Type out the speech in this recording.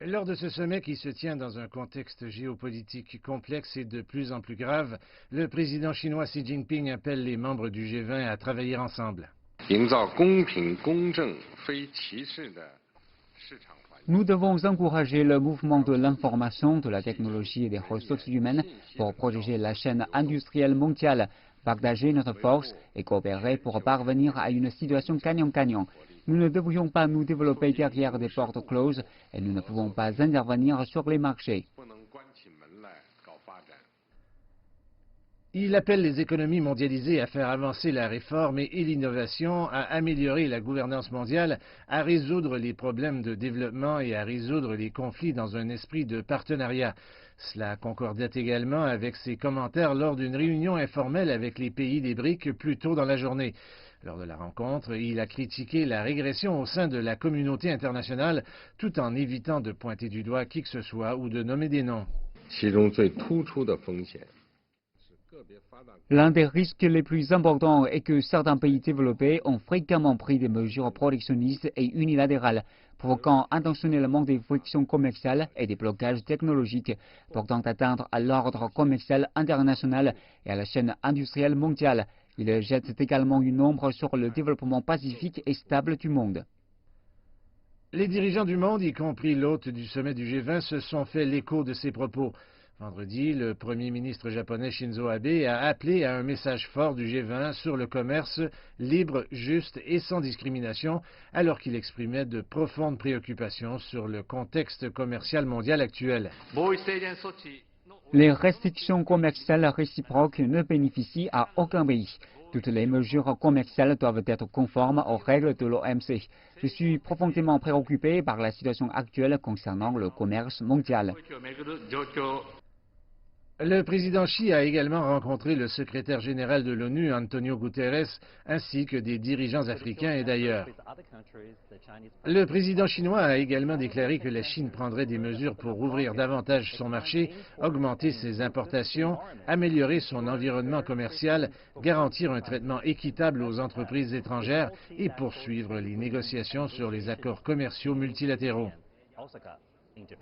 Lors de ce sommet qui se tient dans un contexte géopolitique complexe et de plus en plus grave, le président chinois Xi Jinping appelle les membres du G20 à travailler ensemble. Nous devons encourager le mouvement de l'information, de la technologie et des ressources humaines pour protéger la chaîne industrielle mondiale, partager notre force et coopérer pour parvenir à une situation gagnant-gagnant. Nous ne devrions pas nous développer derrière des portes closes et nous ne pouvons pas intervenir sur les marchés. Il appelle les économies mondialisées à faire avancer la réforme et l'innovation, à améliorer la gouvernance mondiale, à résoudre les problèmes de développement et à résoudre les conflits dans un esprit de partenariat. Cela concordait également avec ses commentaires lors d'une réunion informelle avec les pays des BRICS plus tôt dans la journée. Lors de la rencontre, il a critiqué la régression au sein de la communauté internationale, tout en évitant de pointer du doigt qui que ce soit ou de nommer des noms. L'un des risques les plus importants est que certains pays développés ont fréquemment pris des mesures protectionnistes et unilatérales, provoquant intentionnellement des frictions commerciales et des blocages technologiques, portant atteinte à l'ordre commercial international et à la chaîne industrielle mondiale. Il jette également une ombre sur le développement pacifique et stable du monde. Les dirigeants du monde, y compris l'hôte du sommet du G20, se sont fait l'écho de ces propos. Vendredi, le premier ministre japonais Shinzo Abe a appelé à un message fort du G20 sur le commerce libre, juste et sans discrimination, alors qu'il exprimait de profondes préoccupations sur le contexte commercial mondial actuel. Les restrictions commerciales réciproques ne bénéficient à aucun pays. Toutes les mesures commerciales doivent être conformes aux règles de l'OMC. Je suis profondément préoccupé par la situation actuelle concernant le commerce mondial. Le président Xi a également rencontré le secrétaire général de l'ONU, Antonio Guterres, ainsi que des dirigeants africains et d'ailleurs. Le président chinois a également déclaré que la Chine prendrait des mesures pour ouvrir davantage son marché, augmenter ses importations, améliorer son environnement commercial, garantir un traitement équitable aux entreprises étrangères et poursuivre les négociations sur les accords commerciaux multilatéraux.